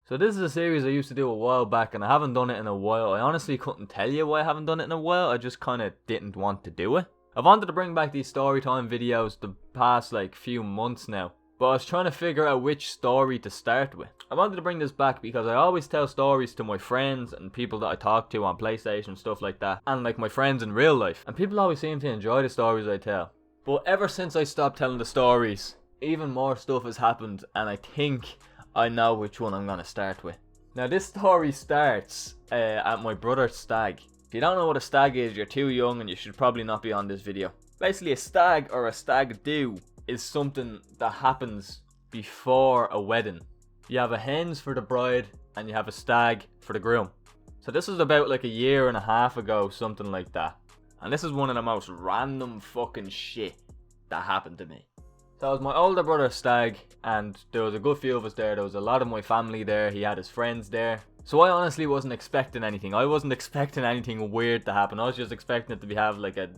So this is a series I used to do a while back and I haven't done it in a while. I honestly couldn't tell you why I haven't done it in a while. I just kind of didn't want to do it. I've wanted to bring back these story time videos the past like few months now, but I was trying to figure out which story to start with. I wanted to bring this back because I always tell stories to my friends and people that I talk to on PlayStation and stuff like that, and like my friends in real life, and people always seem to enjoy the stories I tell. But ever since I stopped telling the stories, even more stuff has happened, and I think I know which one I'm going to start with. Now this story starts at my brother's stag. If you don't know what a stag is, you're too young and you should probably not be on this video. Basically a stag or a stag do is something that happens before a wedding. You have a hens for the bride and you have a stag for the groom. So this is about like a year and a half ago, something like that. And this is one of the most random fucking shit that happened to me. So it was my older brother's stag and there was a good few of us there. There was a lot of my family there. He had his friends there. So I honestly wasn't expecting anything. I wasn't expecting anything weird to happen. I was just expecting it to have like a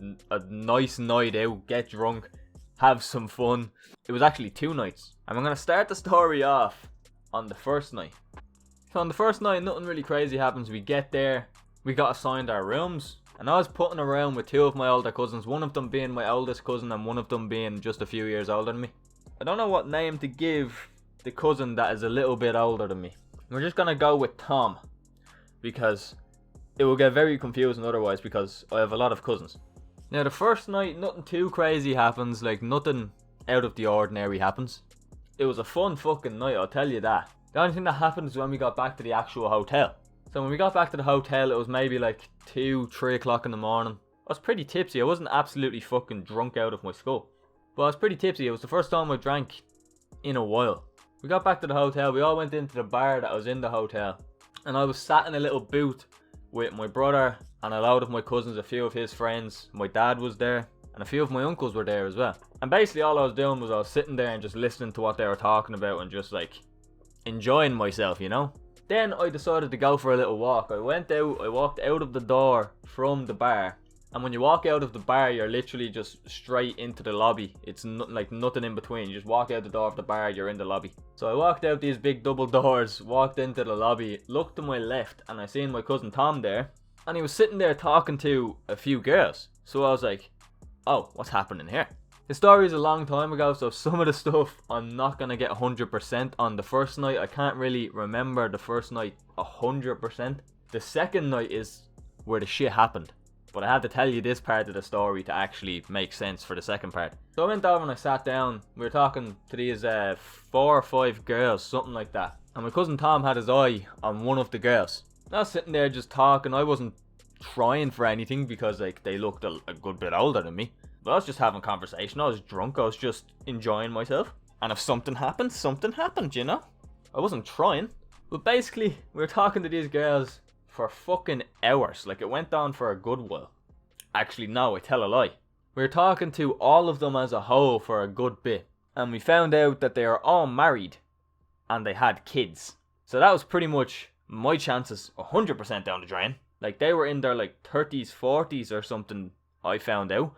nice night out, get drunk, have some fun. It was actually 2 nights. And I'm going to start the story off on the first night. So on the first night, nothing really crazy happens. We get there, we got assigned our rooms. And I was putting around with 2 of my older cousins, one of them being my oldest cousin and one of them being just a few years older than me. I don't know what name to give the cousin that is a little bit older than me. We're just going to go with Tom, because it will get very confusing otherwise because I have a lot of cousins. Now the first night, nothing too crazy happens, like nothing out of the ordinary happens. It was a fun fucking night, I'll tell you that. The only thing that happened is when we got back to the actual hotel. So when we got back to the hotel, it was maybe like 2, 3 o'clock in the morning. I was pretty tipsy. I wasn't absolutely fucking drunk out of my skull, but I was pretty tipsy. It was the first time I drank in a while. We got back to the hotel. We all went into the bar that was in the hotel. And I was sat in a little booth with my brother and a load of my cousins, a few of his friends. My dad was there and a few of my uncles were there as well. And basically all I was doing was I was sitting there and just listening to what they were talking about and just like enjoying myself, you know. Then I decided to go for a little walk. I went out, I walked out of the door from the bar. And when you walk out of the bar, you're literally just straight into the lobby. It's like nothing in between. You just walk out the door of the bar, you're in the lobby. So I walked out these big double doors, walked into the lobby, looked to my left, and I seen my cousin Tom there. And he was sitting there talking to a few girls. So I was like, oh, what's happening here? The story is a long time ago, so some of the stuff I'm not going to get 100% on. The first night, I can't really remember the first night 100%. The second night is where the shit happened. But I had to tell you this part of the story to actually make sense for the second part. So I went over and I sat down. We were talking to these 4 or 5 girls, something like that. And my cousin Tom had his eye on one of the girls. I was sitting there just talking. I wasn't trying for anything because like they looked a good bit older than me. But I was just having conversation. I was drunk. I was just enjoying myself. And if something happened, you know? I wasn't trying. But basically, we were talking to these girls for fucking hours. Like, it went on for a good while. Actually, no, I tell a lie. We were talking to all of them as a whole for a good bit. And we found out that they are all married. And they had kids. So that was pretty much my chances 100% down the drain. Like, they were in their, like, 30s, 40s or something, I found out.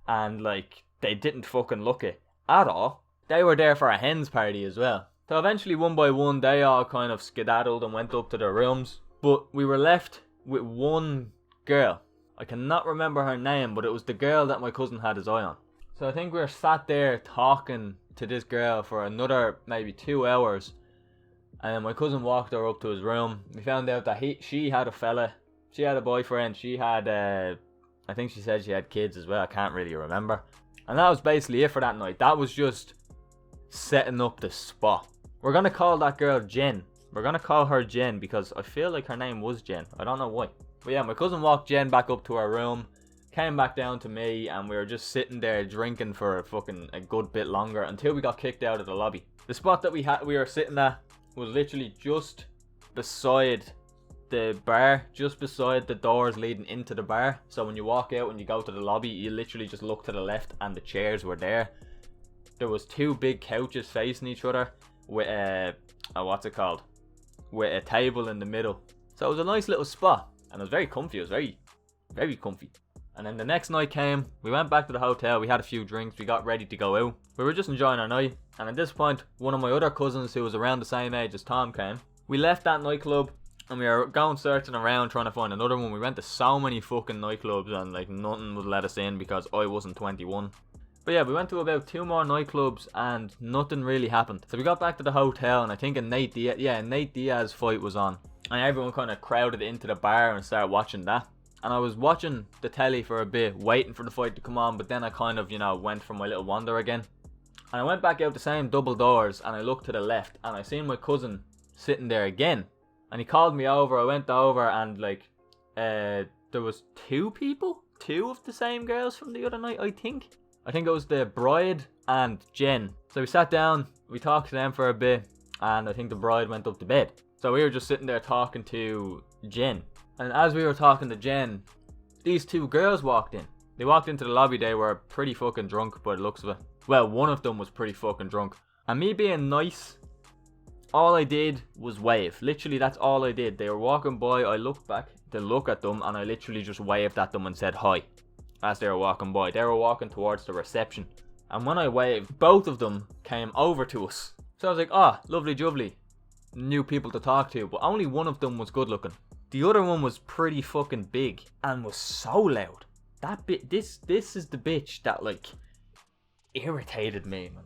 And, like, they didn't fucking look it at all. They were there for a hens party as well. So eventually, one by one, they all kind of skedaddled and went up to their rooms. But we were left with one girl. I cannot remember her name, but it was the girl that my cousin had his eye on. So I think we were sat there talking to this girl for another maybe 2 hours. And then my cousin walked her up to his room. We found out that she had a fella. She had a boyfriend. She had, I think she said she had kids as well. I can't really remember. And that was basically it for that night. That was just setting up the spot. We're going to call that girl Jen. We're going to call her Jen because I feel like her name was Jen. I don't know why. But yeah, my cousin walked Jen back up to her room. Came back down to me and we were just sitting there drinking for fucking a good bit longer until we got kicked out of the lobby. The spot that we were sitting at was literally just beside the bar, just beside the doors leading into the bar. So when you walk out and you go to the lobby, you literally just look to the left and the chairs were there. There was 2 big couches facing each other with what's it called? With a table in the middle. So it was a nice little spot and it was very comfy. It was very, very comfy. And then the next night came, we went back to the hotel, we had a few drinks, we got ready to go out. We were just enjoying our night. And at this point, one of my other cousins who was around the same age as Tom came. We left that nightclub and we were going searching around trying to find another one. We went to so many fucking nightclubs and like nothing would let us in because I wasn't 21. But yeah, we went to about 2 more nightclubs and nothing really happened. So we got back to the hotel and I think a Nate Diaz fight was on. And everyone kind of crowded into the bar and started watching that. And I was watching the telly for a bit, waiting for the fight to come on, but then I kind of, went for my little wander again. And I went back out the same double doors and I looked to the left and I seen my cousin sitting there again. And he called me over. I went over and like, there was 2 people? 2 of the same girls from the other night, I think. I think it was the bride and Jen. So we sat down, we talked to them for a bit, and I think the bride went up to bed. So we were just sitting there talking to Jen. And as we were talking to Jen, these 2 girls walked in. They walked into the lobby, they were pretty fucking drunk by the looks of it. Well, one of them was pretty fucking drunk. And me being nice, all I did was wave. Literally, that's all I did. They were walking by, I looked back to look at them, and I literally just waved at them and said hi. As they were walking by, they were walking towards the reception, and when I waved, both of them came over to us. So I was like, "Ah, lovely jubbly, new people to talk to." But only one of them was good looking. The other one was pretty fucking big and was so loud. That bit, this is the bitch that like irritated me, man.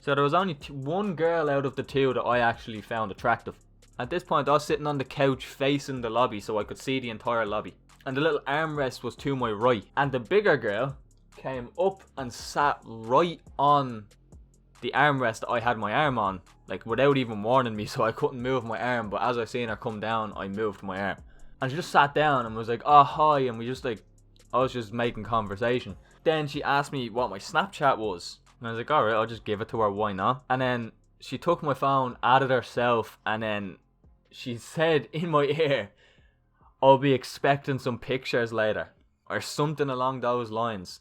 So there was only one girl out of the 2 that I actually found attractive. At this point, I was sitting on the couch facing the lobby, so I could see the entire lobby. And the little armrest was to my right. And the bigger girl came up and sat right on the armrest that I had my arm on. Like without even warning me, so I couldn't move my arm. But as I seen her come down, I moved my arm. And she just sat down and was like, "Oh, hi." And we just like, I was just making conversation. Then she asked me what my Snapchat was. And I was like, alright, I'll just give it to her, why not? And then she took my phone, added herself, and then she said in my ear, "I'll be expecting some pictures later," or something along those lines.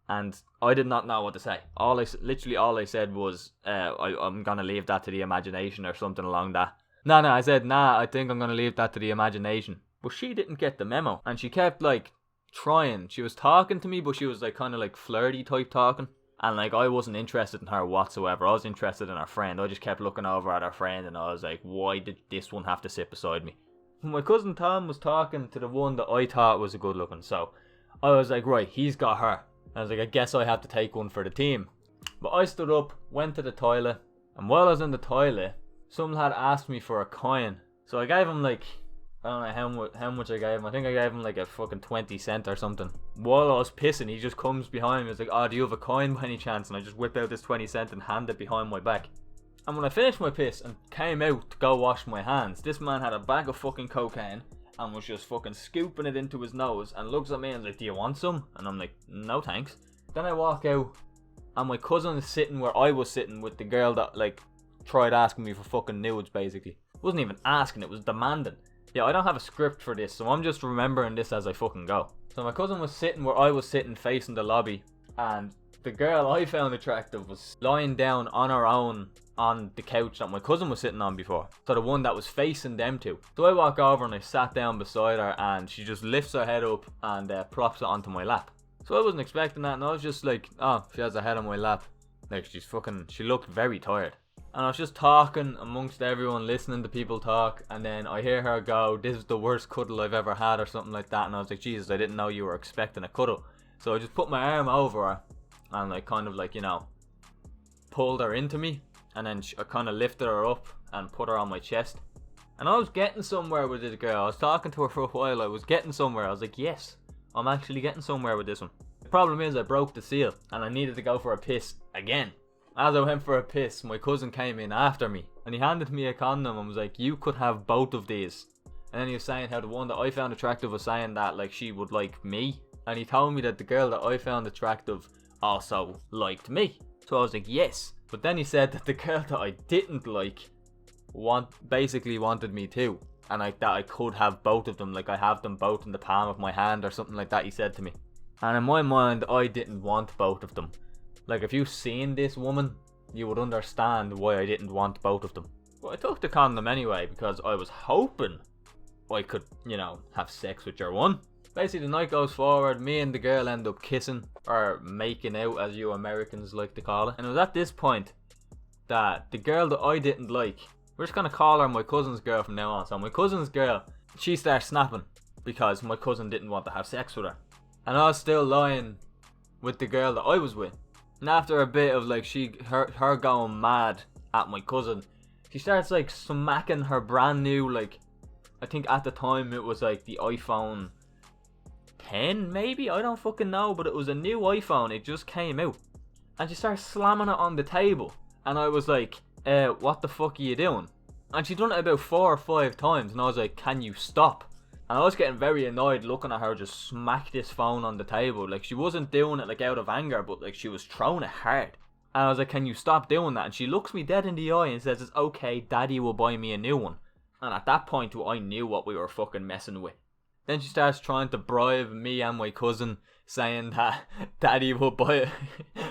And I did not know what to say. Literally all I said was, I'm gonna leave that to the imagination, or something along that. No, I said, "Nah, I think I'm gonna leave that to the imagination." But she didn't get the memo, and she kept like trying. She was talking to me, but she was like kind of like flirty type talking. And like I wasn't interested in her whatsoever. I was interested in her friend. I just kept looking over at her friend and I was like, why did this one have to sit beside me? My cousin Tom was talking to the one that I thought was a good looking, so I was like, right, he's got her. I was like, I guess I have to take one for the team. But I stood up, went to the toilet, and while I was in the toilet, someone had asked me for a coin. So I gave him like, I don't know how much I gave him. I think I gave him like a fucking 20 cent or something. While I was pissing, he just comes behind me. He's like, "Oh, do you have a coin by any chance?" And I just whip out this 20 cent and hand it behind my back. And when I finished my piss and came out to go wash my hands, this man had a bag of fucking cocaine and was just fucking scooping it into his nose and looks at me and is like, "Do you want some?" And I'm like, "No thanks." Then I walk out and my cousin is sitting where I was sitting with the girl that like tried asking me for fucking nudes basically. It wasn't even asking, it was demanding. Yeah, I don't have a script for this, so I'm just remembering this as I fucking go. So my cousin was sitting where I was sitting facing the lobby, and the girl I found attractive was lying down on her own on the couch that my cousin was sitting on before. So the one that was facing them 2. So I walk over and I sat down beside her and she just lifts her head up and props it onto my lap. So I wasn't expecting that and I was just like, oh, she has her head on my lap. Like she looked very tired. And I was just talking amongst everyone, listening to people talk, and then I hear her go, "This is the worst cuddle I've ever had," or something like that. And I was like, Jesus, I didn't know you were expecting a cuddle. So I just put my arm over her and like kind of like, pulled her into me. And then I kind of lifted her up and put her on my chest. And I was getting somewhere with this girl. I was talking to her for a while. I was getting somewhere. I was like, yes, I'm actually getting somewhere with this one. The problem is I broke the seal and I needed to go for a piss again. As I went for a piss, my cousin came in after me and he handed me a condom and was like, "You could have both of these." And then he was saying how the one that I found attractive was saying that like she would like me. And he told me that the girl that I found attractive also liked me. So I was like, yes. But then he said that the girl that I didn't like basically wanted me too. And that I could have both of them, like I have them both in the palm of my hand or something like that, he said to me. And in my mind, I didn't want both of them. Like, if you seen this woman, you would understand why I didn't want both of them. But I took the condom anyway, because I was hoping I could, have sex with your one. Basically, the night goes forward, me and the girl end up kissing, or making out, as you Americans like to call it. And it was at this point that the girl that I didn't like We're just gonna call her my cousin's girl from now on. So my cousin's girl, she starts snapping because my cousin didn't want to have sex with her. And I was still lying with the girl that I was with. And after a bit of like her going mad at my cousin, she starts like smacking her brand new, like, I think at the time it was like the iPhone 10 maybe, I don't fucking know, but it was a new iPhone, it just came out. And she starts slamming it on the table. And I was like, what the fuck are you doing? And she done it about 4 or 5 times, and I was like, can you stop? And I was getting very annoyed looking at her just smack this phone on the table. Like, she wasn't doing it like out of anger, but like she was throwing it hard. And I was like, can you stop doing that? And she looks me dead in the eye and says, it's okay, daddy will buy me a new one. And at that point I knew what we were fucking messing with. Then she starts trying to bribe me and my cousin, saying that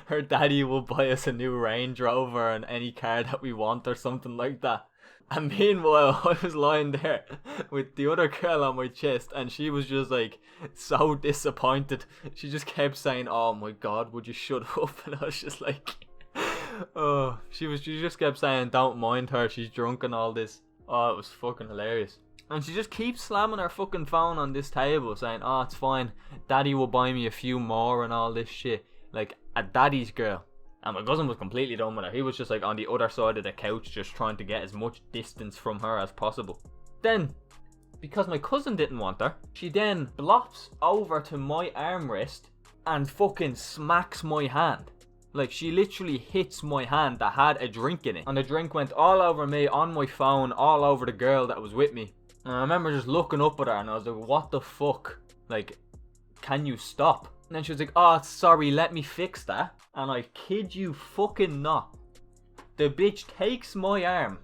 her daddy will buy us a new Range Rover and any car that we want or something like that. And meanwhile, I was lying there with the other girl on my chest, and she was just like so disappointed. She just kept saying, oh my god, would you shut up? And I was just like, oh, she just kept saying, don't mind her, she's drunk and all this. Oh, it was fucking hilarious. And she just keeps slamming her fucking phone on this table, saying, oh, it's fine, daddy will buy me a few more and all this shit. Like, a daddy's girl. And my cousin was completely done with her. He was just like on the other side of the couch, just trying to get as much distance from her as possible. Then, because my cousin didn't want her, she then blops over to my armrest and fucking smacks my hand. Like, she literally hits my hand that had a drink in it. And the drink went all over me, on my phone, all over the girl that was with me. And I remember just looking up at her and I was like, what the fuck? Like, can you stop? And then she was like, oh, sorry, let me fix that. And I kid you fucking not, the bitch takes my arm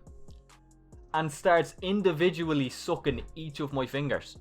and starts individually sucking each of my fingers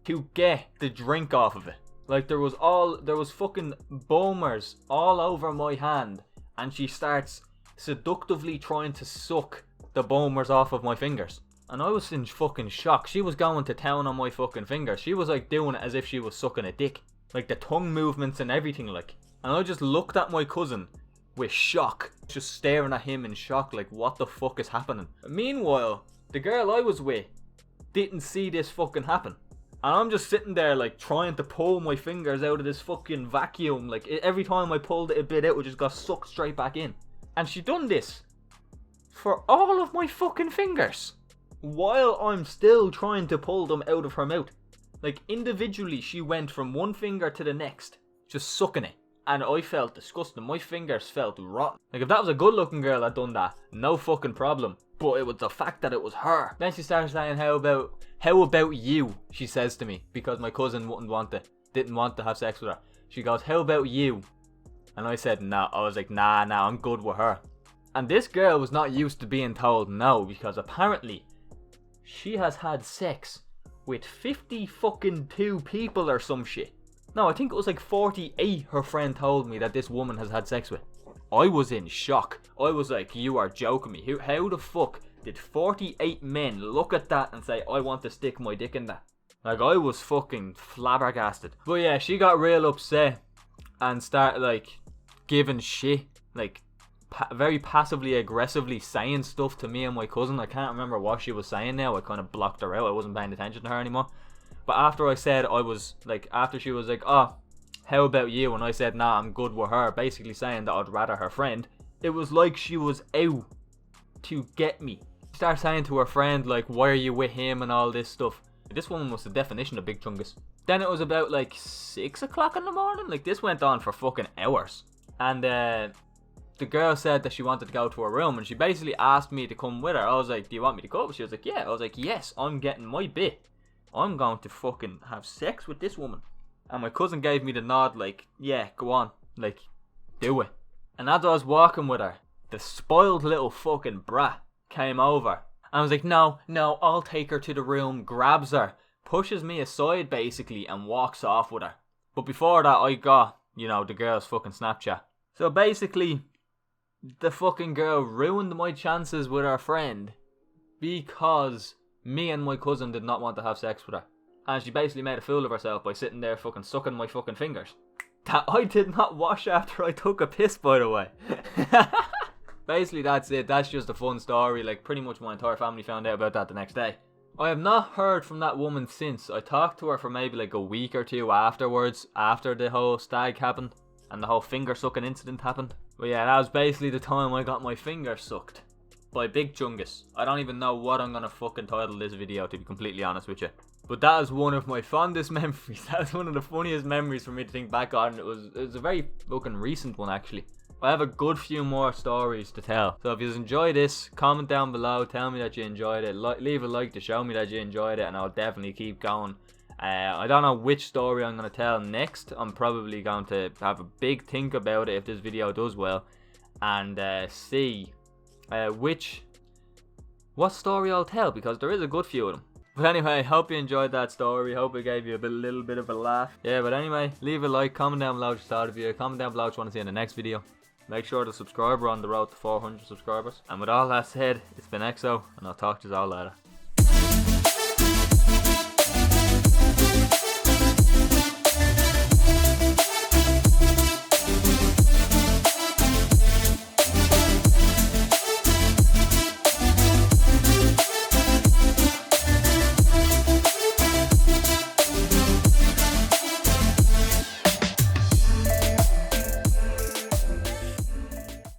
to get the drink off of it. Like, there was fucking boomers all over my hand, and she starts seductively trying to suck the boomers off of my fingers. And I was in fucking shock. She was going to town on my fucking fingers. She was like doing it as if she was sucking a dick. Like the tongue movements and everything, like. And I just looked at my cousin with shock. Just staring at him in shock, like, what the fuck is happening? Meanwhile, the girl I was with didn't see this fucking happen. And I'm just sitting there, like, trying to pull my fingers out of this fucking vacuum. Like, every time I pulled it a bit out, it just got sucked straight back in. And she done this for all of my fucking fingers, while I'm still trying to pull them out of her mouth. Like, individually, she went from one finger to the next, just sucking it. And I felt disgusting. My fingers felt rotten. Like, if that was a good looking girl that done that, no fucking problem. But it was the fact that it was her. Then she started saying, how about you? She says to me, because my cousin didn't want to have sex with her. She goes, how about you? And I said, no. I was like, nah, I'm good with her. And this girl was not used to being told no, because apparently she has had sex with 50 fucking 2 people or some shit. No, I think it was like 48 her friend told me that this woman has had sex with. I was in shock. I was like, you are joking me. How the fuck did 48 men look at that and say, I want to stick my dick in that? Like, I was fucking flabbergasted. But yeah, she got real upset and started like giving shit. Like, very passively aggressively saying stuff to me and my cousin. I can't remember what she was saying now. I kind of blocked her out. I wasn't paying attention to her anymore. But after I said, I was like, after she was like, oh, how about you? And I said, nah, I'm good with her, basically saying that I'd rather her friend. It was like she was out to get me. She started saying to her friend, like, why are you with him and all this stuff. This woman was the definition of big chungus. Then it was about like 6 o'clock in the morning. Like, this went on for fucking hours. And the girl said that she wanted to go to her room, and she basically asked me to come with her. I was like, do you want me to go? She was like, yeah. I was like, yes, I'm getting my bit. I'm going to fucking have sex with this woman. And my cousin gave me the nod, like, yeah, go on, like, do it. And as I was walking with her, the spoiled little fucking brat came over. And I was like, no, I'll take her to the room, grabs her, pushes me aside basically, and walks off with her. But before that, I got, the girl's fucking Snapchat. So basically, the fucking girl ruined my chances with her friend because me and my cousin did not want to have sex with her. And she basically made a fool of herself by sitting there fucking sucking my fucking fingers. That I did not wash after I took a piss, by the way. basically that's it. That's just a fun story. Like, pretty much my entire family found out about that the next day. I have not heard from that woman since. I talked to her for maybe like a week or two afterwards, after the whole stag happened and the whole finger sucking incident happened. But yeah, that was basically the time I got my finger sucked by Big Chungus. I don't even know what I'm gonna fucking title this video, to be completely honest with you. But that is one of my fondest memories. That is one of the funniest memories for me to think back on. It was a very fucking recent one, actually. I have a good few more stories to tell. So if you enjoyed this, comment down below, tell me that you enjoyed it. Leave a like to show me that you enjoyed it, and I'll definitely keep going. I don't know which story I'm going to tell next. I'm probably going to have a big think about it if this video does well, and see what story I'll tell, because there is a good few of them. But anyway, hope you enjoyed that story. Hope it gave you a little bit of a laugh. Yeah, but anyway, leave a like, comment down below what you thought of it. Comment down below what you want to see in the next video. Make sure to subscribe. We're on the road to 400 subscribers. And with all that said, it's been EXO, and I'll talk to you all later.